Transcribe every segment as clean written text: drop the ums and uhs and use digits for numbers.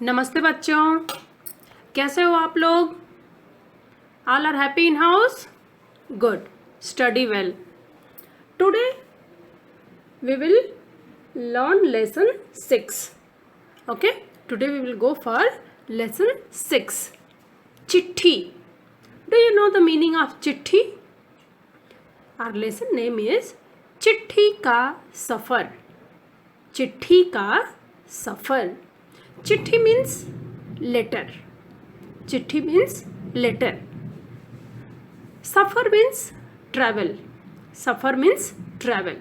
नमस्ते बच्चों, कैसे हो आप लोग? All are happy in house? Good. Study well. Today we will learn lesson 6. Okay, today we will go for lesson 6. Chitti. Do you know the meaning of chitti? Our lesson name is चिट्ठी का सफर. चिट्ठी का सफर. चिट्ठी means letter. चिट्ठी means letter. सफर means travel. सफर means travel.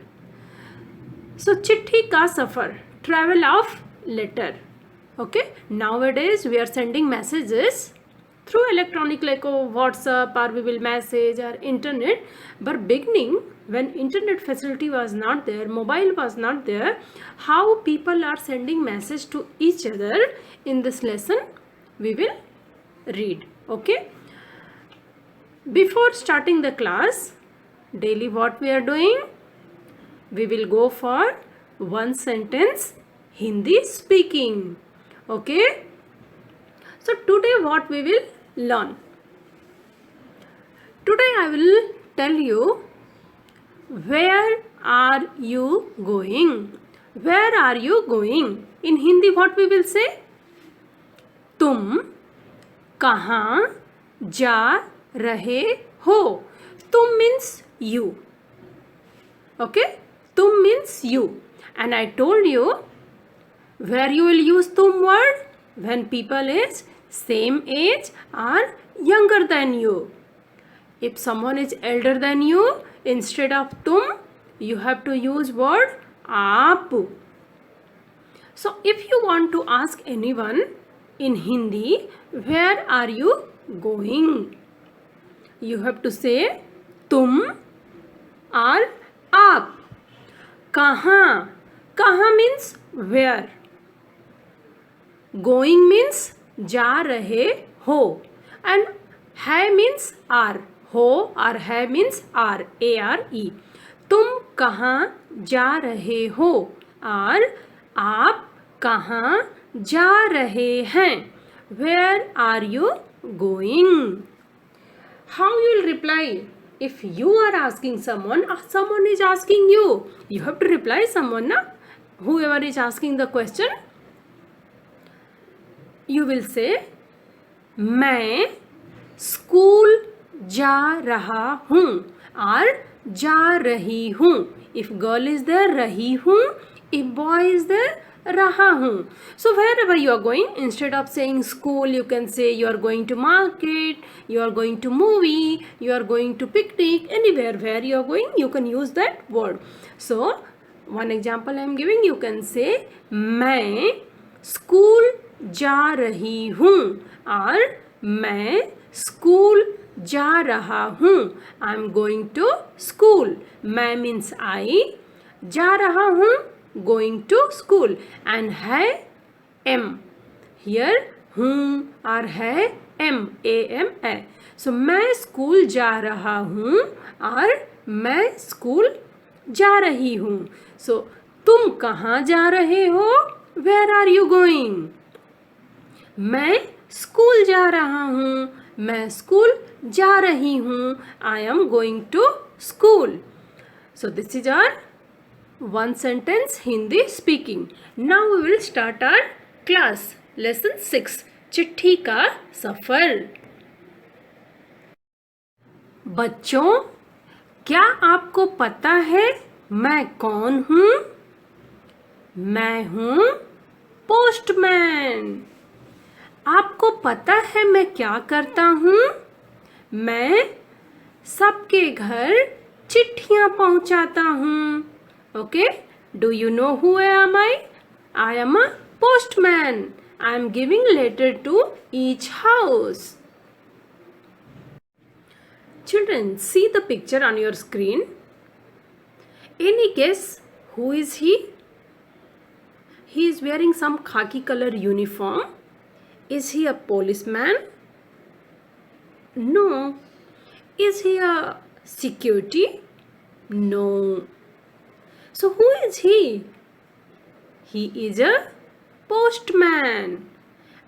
So चिट्ठी का सफर, travel of letter. Okay, nowadays we are sending messages through electronic like WhatsApp, or we will message or internet. But beginning, when internet facility was not there, mobile was not there, how people are sending message to each other, in this lesson we will read. Okay, before starting the class, daily what we are doing, we will go for one sentence Hindi speaking. Okay, so today what we will learn, today I will tell you, where are you going? Where are you going? In Hindi what we will say? तुम कहाँ जा रहे हो? तुम means you. Okay, tum means you, and I told you where you will use tum word when people is same age or younger than you. If someone is elder than you, instead of tum you have to use word aap. So if you want to ask anyone in Hindi, where are you going, you have to say tum or आप. कहाँ, कहाँ means where. Going means जा रहे हो, and है means are. हो और है मीन्स आर, ARE. तुम कहाँ जा रहे हो और आप कहाँ जा रहे हैं. Where are you going. How you will reply? If you are asking someone, or someone is asking you, you have to reply someone, na? Whoever is asking the question, you will say, मैं school जा रहा हूँ और जा रही हूँ. If girl is there, रही हूँ. If boy is there, रहा हूँ. So wherever you are going, instead of saying school, you can say you are going to market, you are going to movie, you are going to picnic. Anywhere where you are going, you can use that word. So one example I am giving, you can say मैं school जा रही हूँ और मैं school जा रहा हूँ. I am going to school. मैं means I, जा रहा हूँ going to school, and है am. Here हूँ और है am, AM है. So मैं स्कूल जा रहा हूँ और मैं स्कूल जा रही हूँ. So तुम कहाँ जा रहे हो? Where are you going? मैं स्कूल जा रहा हूँ, मैं स्कूल जा रही हूँ. I am going to school. So this is our one sentence Hindi speaking. Now we will start our class. Lesson 6. चिट्ठी का सफर. बच्चों, क्या आपको पता है मैं कौन हूँ? मैं हूँ पोस्टमैन. आपको पता है मैं क्या करता हूँ? मैं सबके घर चिट्ठियाँ पहुँचाता हूँ. Okay, do you know who am I? I am a postman. I am giving letter to each house. Children, see the picture on your screen. Any guess who is he? He is wearing some khaki color uniform. Is he a policeman? No. Is he a security? No. So who is he? He is a postman.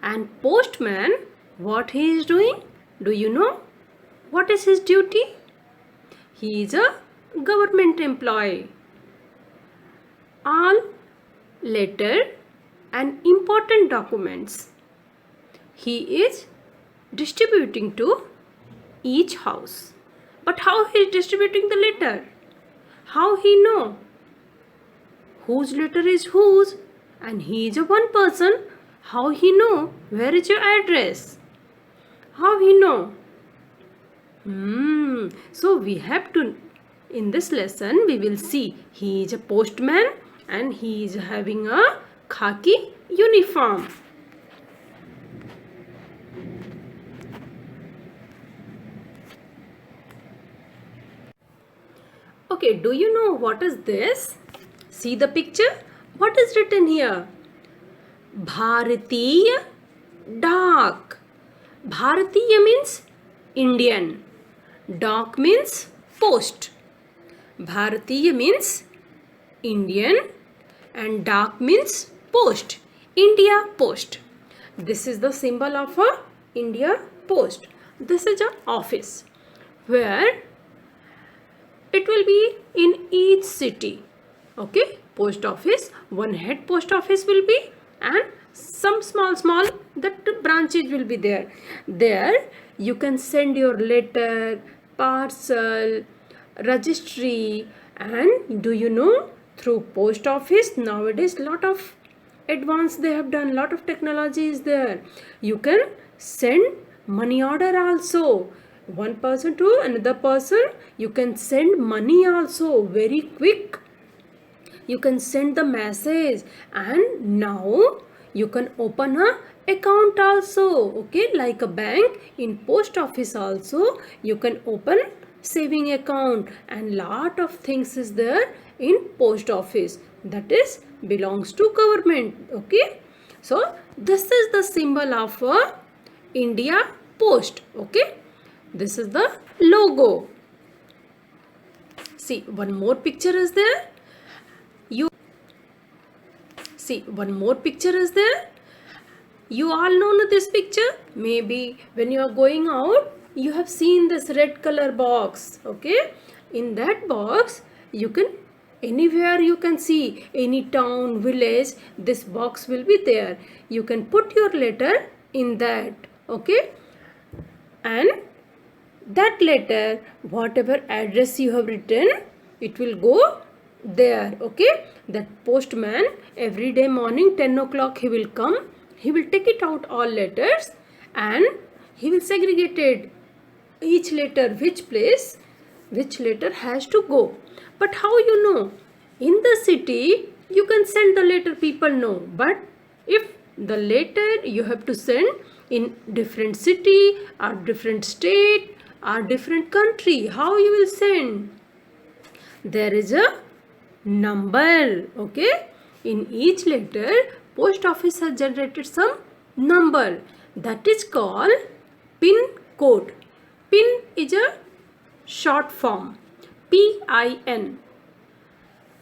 And postman, what he is doing? Do you know? What is his duty? He is a government employee. All letter and important documents he is distributing to each house. But how he is distributing the letter? How he know whose letter is whose? And he is a one person. How he know where is your address? How he know? So we have to, in this lesson we will see he is a postman and he is having a khaki uniform. Okay, do you know what is this? See the picture? What is written here? Bharatiya Dak. Bharatiya means Indian. Dak means post. Bharatiya means Indian and Dak means post. India Post. This is the symbol of a India Post. This is an office where it will be in each city. Okay, post office, one head post office will be, and some small that branches will be there. There you can send your letter, parcel, registry, and do you know, through post office nowadays lot of advanced they have done, lot of technology is there. You can send money order also. One person to another person, you can send money also very quick. You can send the message, and now you can open a account also. Okay, like a bank, in post office also you can open saving account, and lot of things is there in post office that is belongs to government. Okay, so this is the symbol of India Post. Okay, this is the logo. See, one more picture is there. See, one more picture is there. You all know this picture. Maybe when you are going out, you have seen this red color box. Okay, in that box you can, anywhere you can see, any town, village, this box will be there. You can put your letter in that. Okay, and that letter, whatever address you have written, it will go there. Okay, that postman every day morning 10 o'clock he will come. He will take it out all letters and he will segregate it, each letter, which place which letter has to go. But how you know? In the city you can send the letter, people know. But if the letter you have to send in different city or different state or different country, how you will send? There is a number. Okay, in each letter post office has generated some number that is called pin code. Pin is a short form, PIN.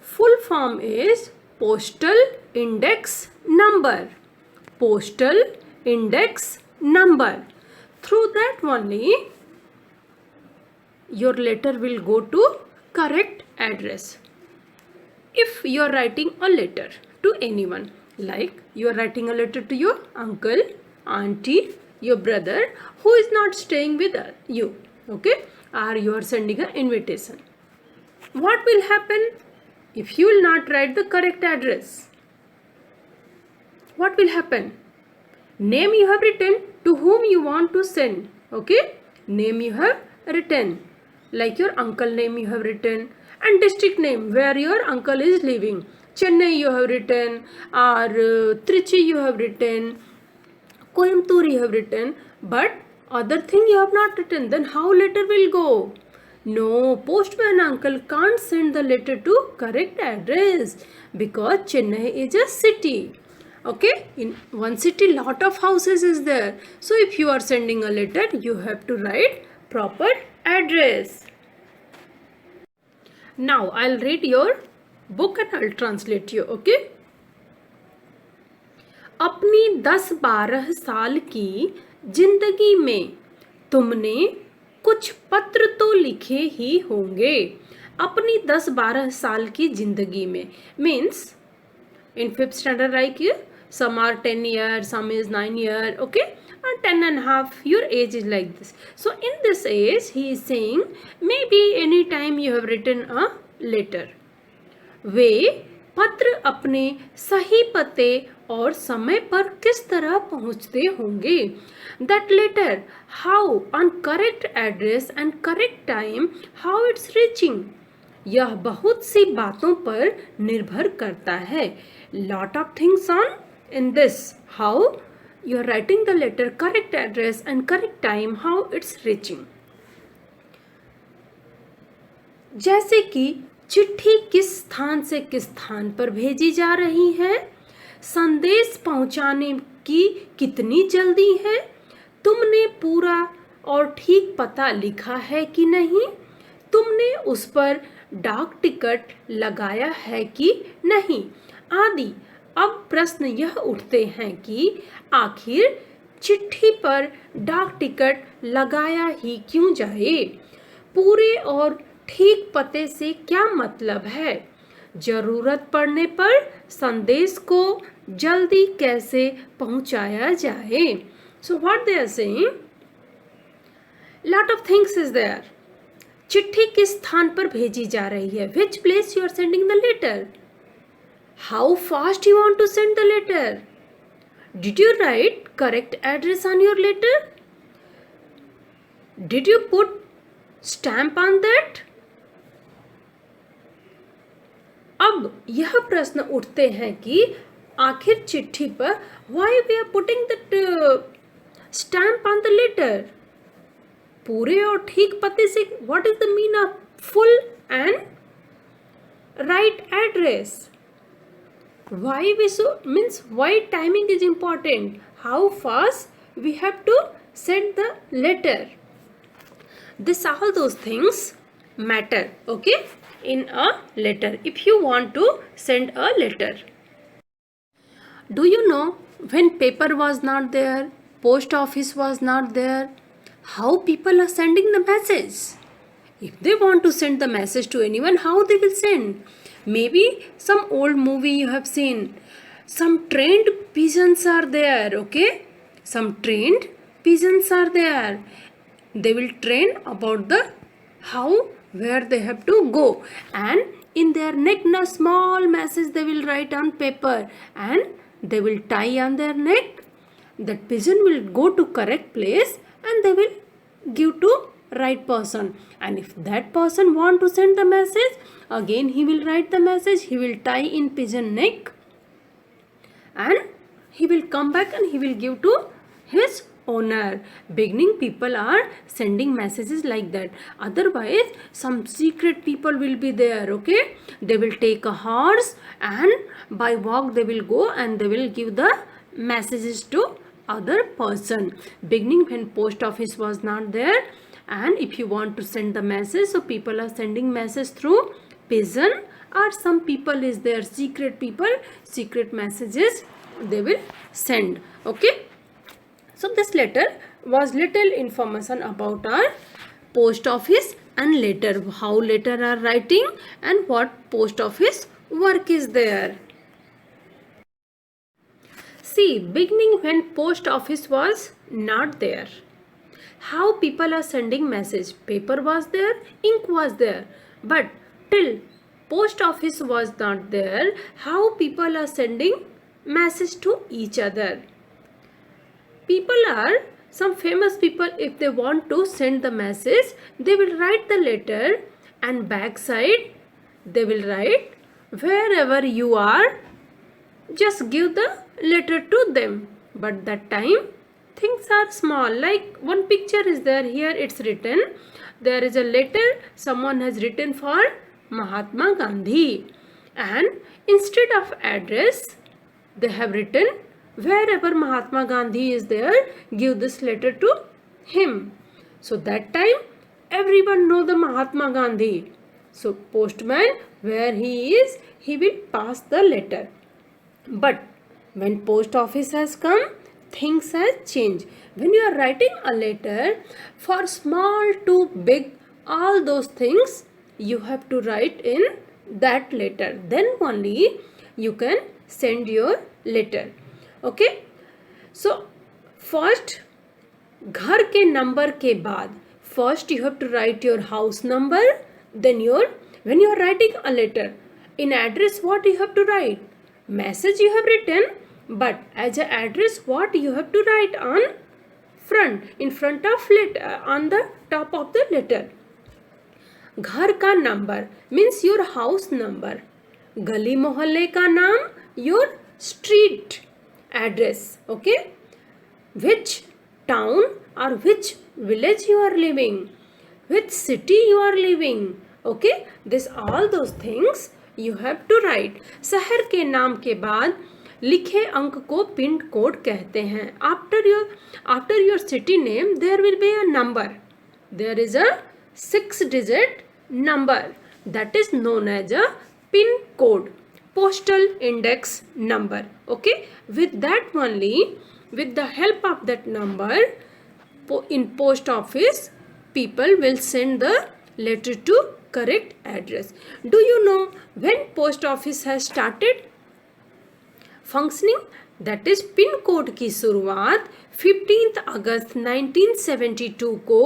Full form is postal index number. Postal index number. Through that only your letter will go to correct address. If you are writing a letter to anyone, like you are writing a letter to your uncle, auntie, your brother who is not staying with you, okay, or you are sending an invitation, what will happen if you will not write the correct address? What will happen? Name you have written, to whom you want to send. Okay, name you have written, like your uncle name you have written, and district name where your uncle is living. Chennai you have written, or Trichy you have written, Coimbatore you have written, but other thing you have not written. Then how letter will go? No, postman uncle can't send the letter to correct address because Chennai is a city. Okay, in one city lot of houses is there. So if you are sending a letter, you have to write proper address. Now I'll read your book and I'll translate you. Okay. अपनी 10-12 साल की जिंदगी में तुमने कुछ पत्र तो लिखे ही होंगे। अपनी 10-12 साल की जिंदगी में means in fifth standard like you, some are 10 years, some is 9 year, okay, and 10 and a half your age is like this. So in this age he is saying maybe any time you have written a letter. वे पत्र अपने सही पते और समय पर किस तरह पहुंचते होंगे? That letter, how on correct address and correct time, how it's reaching. यह बहुत सी बातों पर निर्भर करता है। Lot of things on in this. How you are writing the letter, correct address and correct time, how it's reaching. जैसे कि चिट्ठी किस स्थान से किस स्थान पर भेजी जा रही है, संदेश पहुंचाने की कितनी जल्दी है, तुमने पूरा और ठीक पता लिखा है कि नहीं, तुमने उस पर डाक टिकट लगाया है कि नहीं आदि। अब प्रश्न यह उठते हैं कि आखिर चिट्ठी पर डाक टिकट लगाया ही क्यों जाए? पूरे और ठीक पते से क्या मतलब है? जरूरत पड़ने पर संदेश को जल्दी कैसे पहुंचाया जाए? So what they are saying? Lot of things is there. चिट्ठी किस स्थान पर भेजी जा रही है? Which place you are sending the letter? How fast you want to send the letter? Did you write correct address on your letter? Did you put stamp on that? अब यह प्रश्न उठते हैं कि आखिर चिट्ठी पर why we are putting that stamp on the letter? पूरे और ठीक पते से what is the mean of full and right address? Why we so means why timing is important? How fast we have to send the letter? This all those things matter, okay, in a letter if you want to send a letter. Do you know when paper was not there, post office was not there, how people are sending the message? If they want to send the message to anyone, how they will send? Maybe some old movie you have seen, some trained pigeons are there, okay, some trained pigeons are there. They will train about the how where they have to go, and in their neck a small message they will write on paper and they will tie on their neck. That pigeon will go to correct place and they will give to right person, and if that person want to send the message, again he will write the message, he will tie in pigeon neck and he will come back and he will give to his owner. Beginning people are sending messages like that. Otherwise some secret people will be there, okay, they will take a horse and by walk they will go and they will give the messages to other person. Beginning when post office was not there, and if you want to send the message, so people are sending message through pigeon, or some people is there secret people, secret messages they will send, okay. So this letter was little information about our post office and letter, how letter are writing and what post office work is there. See, beginning when post office was not there, how people are sending message? Paper was there, ink was there, but till post office was not there, how people are sending message to each other? People are, some famous people, if they want to send the message, they will write the letter and backside they will write, wherever you are, just give the letter to them. But that time things are small, like one picture is there, here it's written, there is a letter someone has written for Mahatma Gandhi, and instead of address they have written, wherever Mahatma Gandhi is there, give this letter to him. So that time everyone know the Mahatma Gandhi, so postman where he is, he will pass the letter. But When post office has come, things has changed. When you are writing a letter, for small to big, all those things you have to write in that letter. Then only you can send your letter. Okay. So first, घर के number के बाद first you have to write your house number, then when you are writing a letter, in address what you have to write? Message you have written, but as a address what you have to write on front, in front of letter, on the top of the letter. घर का number means your house number. गली मोहल्ले का नाम your street address. Okay. Which town or which village you are living, which city you are living. Okay, this all those things you have to write. शहर के नाम के बाद लिखे अंक को पिन कोड कहते हैं. After your city name there will be a number. There is a 6-digit number that is known as a pin code, postal index number. Okay, with that only, with the help of that number, in post office people will send the letter to correct address. Do you know when post office has started functioning? That is pin code की शुरुआत 15 अगस्त 1972 को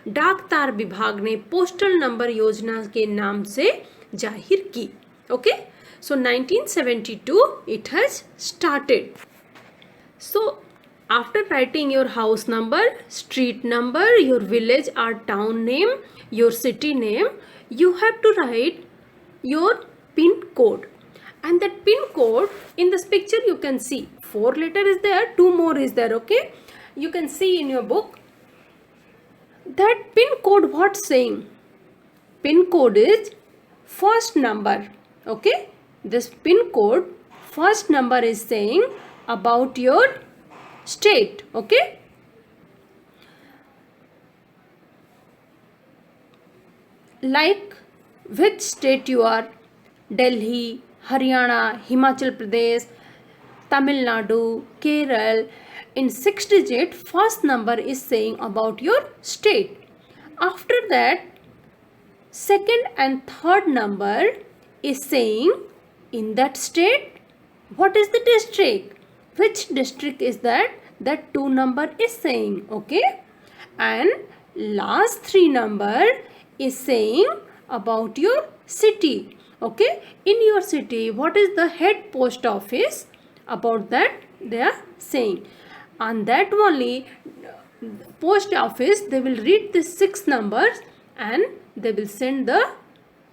डाक तार विभाग ने postal number योजना के नाम से जाहिर की. Okay, so 1972 it has started. So after writing your house number, street number, your village or town name, your city name, you have to write your pin code. And that pin code, in this picture you can see 4 letter is there, 2 more is there. Okay, you can see in your book that pin code what saying. Pin code is first number. Okay, this pin code first number is saying about your state. Okay, like which state you are, Delhi, Haryana, Himachal Pradesh, Tamil Nadu, Kerala. In 6-digit first number is saying about your state. After that, second and third number is saying in that state what is the district, which district is that 2 number is saying. Okay, and last 3 number is saying about your city. Okay, in your city what is the head post office, about that they are saying. On that only post office they will read these 6 numbers and they will send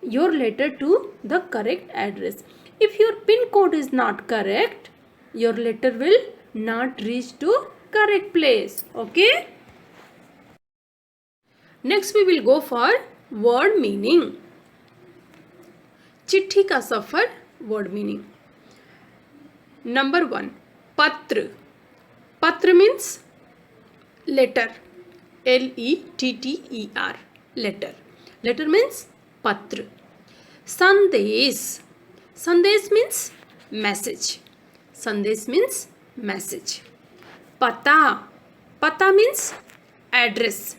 your letter to the correct address. If your pin code is not correct, your letter will not reach to correct place. Okay, next we will go for word meaning. चिट्ठी का सफर, word meaning. Number 1, पत्र. पत्र means letter, letter, letter. Letter means patra. Sandesh. Sandesh means message. Sandesh means message. Pata. Pata means address.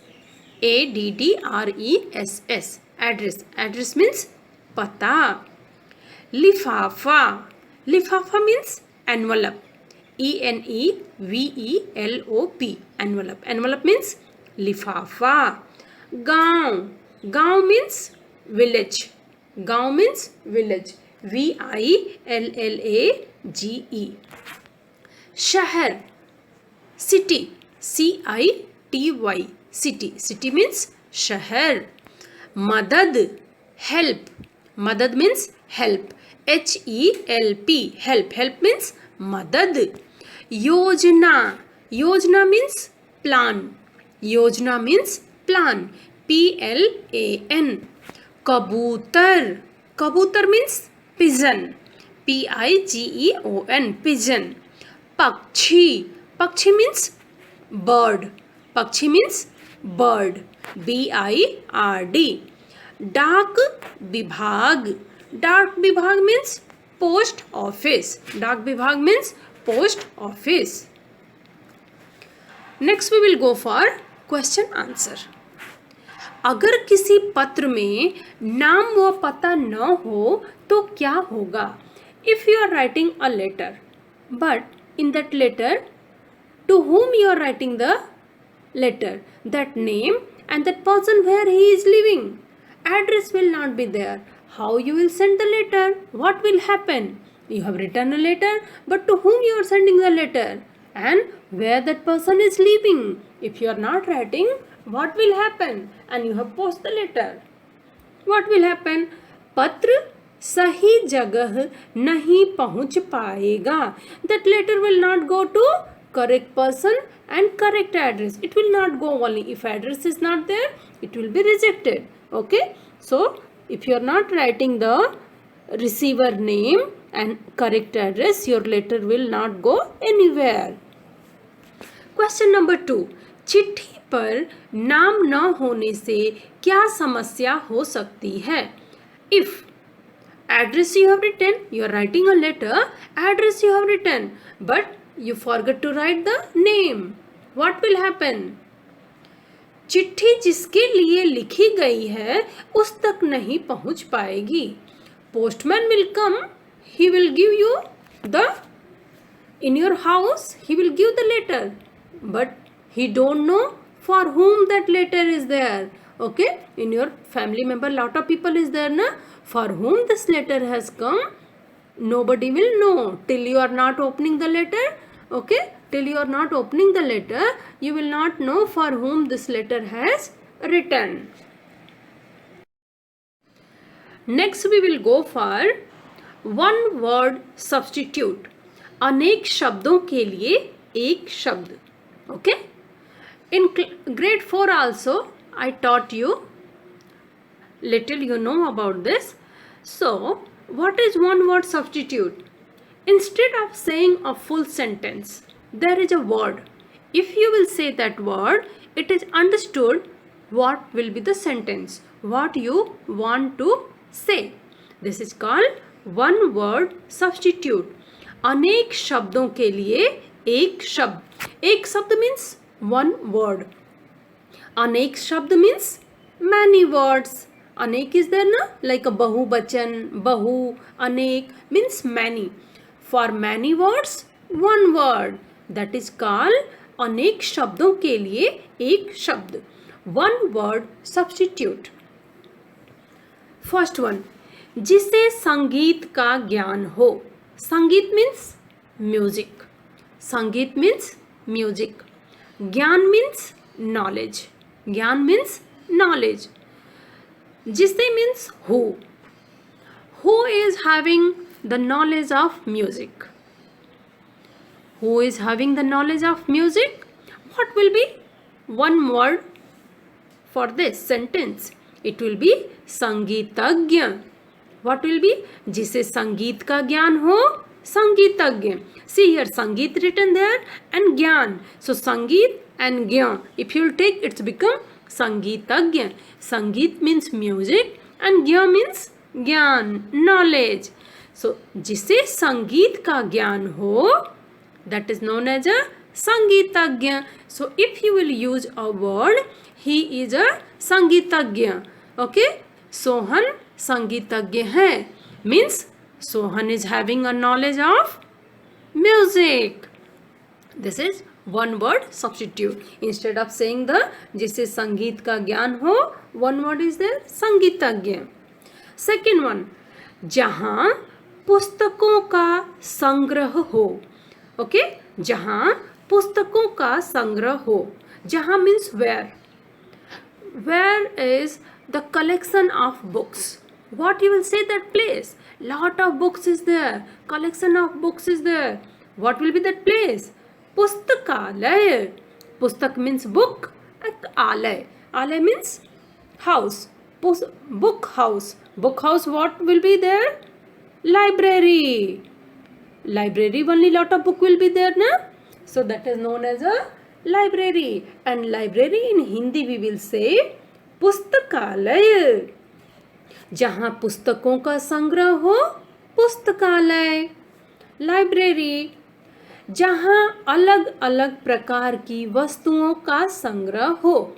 ADDRESS. Address. Address means pata. Lifafa. Lifafa means envelope. ENEVELOP. Envelope. Envelope means lifafa. Gaon. Gaon means village. Gaon means village. VILLAGE. Shahar. City. CITY. City. City means shahar. Madad. Help. Madad means help. HELP. Help. Help means madad. Yojana. Yojana means plan. Yojana means plan. PLAN. Kabutar. Kabutar means pigeon. PIGEON. Pigeon. Pakshi. Pakshi means bird. Pakshi means bird. BIRD. Dak Vibhag. Dak Vibhag means post office. Dak Vibhag means post office. Next we will go for question answer. अगर किसी पत्र में नाम व पता न हो तो क्या होगा? If you are writing a letter, but in that letter, to whom you are writing the letter, that name and that person where he is living, address will not be there. How you will send the letter? What will happen? You have written a letter, but to whom you are sending the letter and where that person is living? If you are not writing, what will happen? And you have post the letter. What will happen? पत्र सही जगह नहीं पहुंच पाएगा. That letter will not go to correct person and correct address. It will not go only. If address is not there, it will be rejected. Okay? So, if you are not writing the receiver name and correct address, your letter will not go anywhere. Question number 2. चिट्ठी पर नाम न होने से क्या समस्या हो सकती है? If address you have written, you are writing a letter, address you have written, but you forget to write the name. What will happen? चिट्ठी जिसके लिए लिखी गई है उस तक नहीं पहुंच पाएगी. Postman will come, he will give you the, in your house, he will give the letter, but he don't know for whom that letter is there. Okay, in your family member lot of people is there na, for whom this letter has come, nobody will know till you are not opening the letter. Okay, till you are not opening the letter, you will not know for whom this letter has written. Next we will go for one word substitute. अनेक शब्दों के लिए एक शब्द. Okay, in grade 4 also I taught you little, you know about this. So what is one word substitute? Instead of saying a full sentence, there is a word. If you will say that word, it is understood what will be the sentence, what you want to say. This is called one word substitute. अनेक शब्दों के लिए एक शब्द. एक शब्द means one word. अनेक शब्द means many words. अनेक is there na, like a बहुवचन, बहु, अनेक means many. For many words, one word. That is called अनेक शब्दों के लिए एक शब्द. One word substitute. First one, जिसे संगीत का ज्ञान हो. संगीत means music. संगीत means music. ज्ञान means knowledge. ज्ञान means knowledge. जिसे means who. Who is having the knowledge of music? Who is having the knowledge of music? What will be one word for this sentence? It will be संगीतज्ञ. What will be? जिसे संगीत का ज्ञान हो, संगीतज्ञ. See here, संगीत written there and ज्ञान. So संगीत and ज्ञान. If you will take, it's become संगीतज्ञ. संगीत means music and ज्ञान means ज्ञान, knowledge. So जिसे संगीत का ज्ञान हो, that is known as a संगीतज्ञ. So if you will use a word, he is a संगीतज्ञ. Okay, सोहन संगीतज्ञ है means Sohan is having a knowledge of music. This is one word substitute. Instead of saying the जिसे संगीत का ज्ञान हो, one word is there संगीतज्ञ. Second one, जहाँ पुस्तकों का संग्रह हो. Okay, जहाँ पुस्तकों का संग्रह हो. जहाँ means where. Where is the collection of books? What you will say that place? Lot of books is there. Collection of books is there. What will be that place? पुस्तकालय. पुस्तक means book and आलय. आलय means house. Book house. Book house, what will be there? Library. Library, only lot of book will be there, na? So that is known as a library. And library in Hindi we will say पुस्तकालय. जहाँ पुस्तकों का संग्रह हो, पुस्तकालय, library. जहाँ अलग अलग प्रकार की वस्तुओं का संग्रह हो.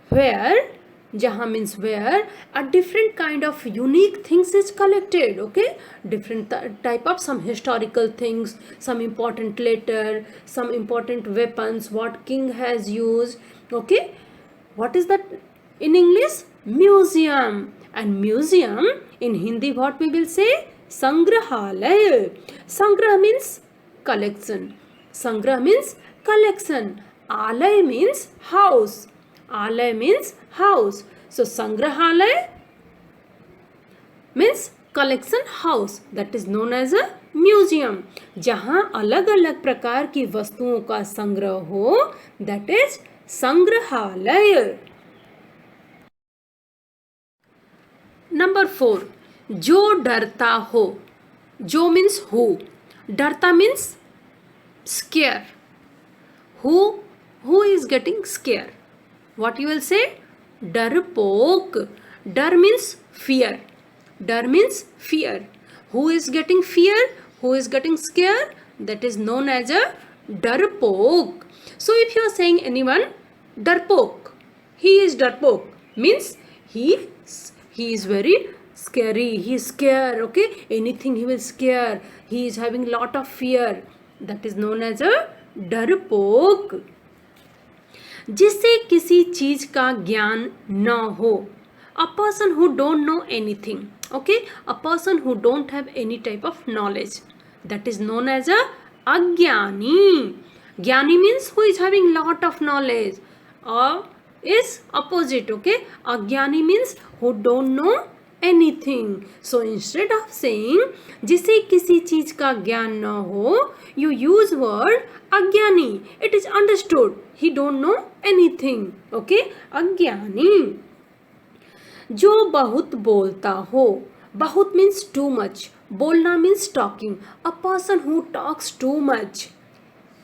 Where, जहाँ means where a different kind of unique things is collected. Okay, different type of some historical things, some important letter, some important weapons what king has used. Okay, what is that in English? Museum. And museum in Hindi what we will say? Sangrahalaya. Sangrah means collection. Sangrah means collection. Alay means house. Alay means house. So Sangrahalaya means collection house, that is known as a museum. जहां अलग अलग प्रकार की वस्तुओं का संग्रह हो, that is संग्रहालय. नंबर 4, जो डरता हो. जो means who, डरता means scare. Who is getting scare? What you will say? डरपोक. डर means fear. Dar means fear. Who is getting fear? Who is getting scare? That is known as a darpok. So if you are saying anyone darpok, he is darpok, means he is very scary. He is scared. Okay, anything he will scare. He is having lot of fear. That is known as a darpok. जिससे किसी चीज का ज्ञान न हो. A person who don't know anything. Okay, a person who don't have any type of knowledge, that is known as a agyani. Gyani means who is having lot of knowledge, or is opposite. Okay, agyani means who don't know anything. So instead of saying जिसे किसी चीज का ज्ञान न हो, you use word agyani. It is understood he don't know anything. Okay, agyani. जो बहुत बोलता हो. बहुत means too much. बोलना means talking. A person who talks too much,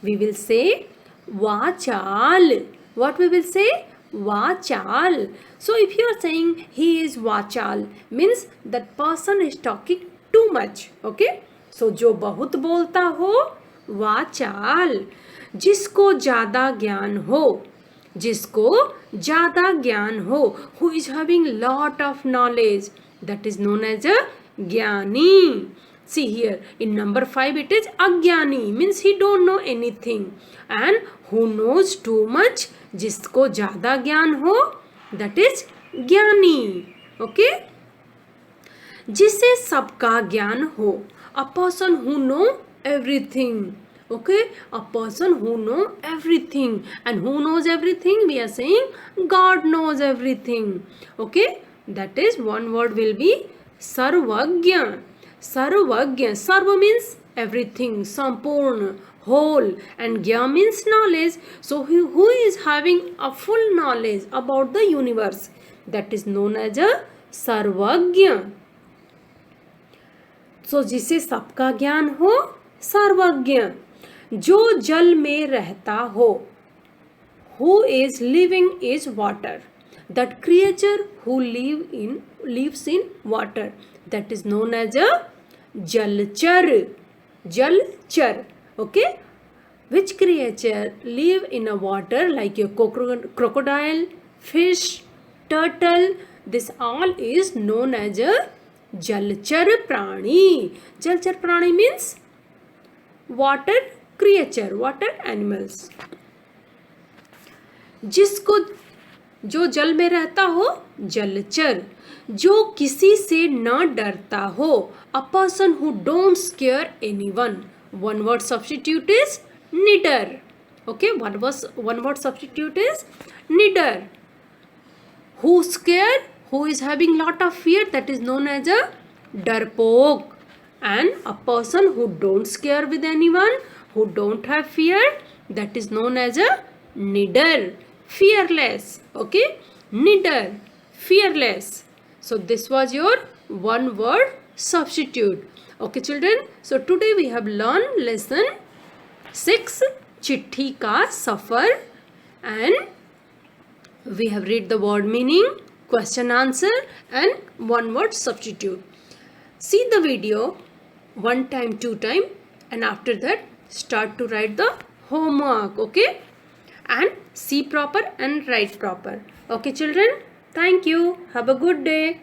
we will say वाचाल. What we will say? वाचाल. So if you are saying he is वाचाल, means that person is talking too much. Okay, so जो बहुत बोलता हो, वाचाल. जिसको ज्यादा ज्ञान हो. जिसको ज्यादा ज्ञान हो, who is having lot of knowledge, that is known as a ज्ञानी. See here in number 5 it is agyani, means he don't know anything. And who knows too much, जिसको ज्यादा ज्ञान हो, that is ज्ञानी. Okay, जिसे सबका ज्ञान हो. A person who know everything. Okay, a person who know everything. And who knows everything? We are saying God knows everything. Okay, that is one word will be sarvagya. Sarvagya. Sarva means everything, sampurna, whole, and gya means knowledge. So who is having a full knowledge about the universe, that is known as a sarvagya. So जिसे सबका ज्ञान हो, सर्वज्ञ. जो जल में रहता हो. Who is living is water. That creature who lives in water, that is known as a jalchar. Jalchar. Okay, which creature live in a water, like a crocodile, fish, turtle. This all is known as a jalchar prani. Jalchar prani means water creature, water animals. जिसको जो जल में रहता हो, जलचर. जो किसी से न डरता हो. A person who don't scare anyone. One word substitute is nidar. Okay, one word substitute is nidar. Who scared? Who is having lot of fear, that is known as a darpok. And a person who don't scare with anyone, who don't have fear, that is known as a nidar. Fearless. Okay, nidar, fearless. So this was your one word substitute. Okay children, so today we have learned lesson 6, चिट्ठी का सफर, and we have read the word meaning, question answer, and one word substitute. See the video one time, two time, and after that start to write the homework. Okay, and see proper and write proper. Okay children, thank you, have a good day.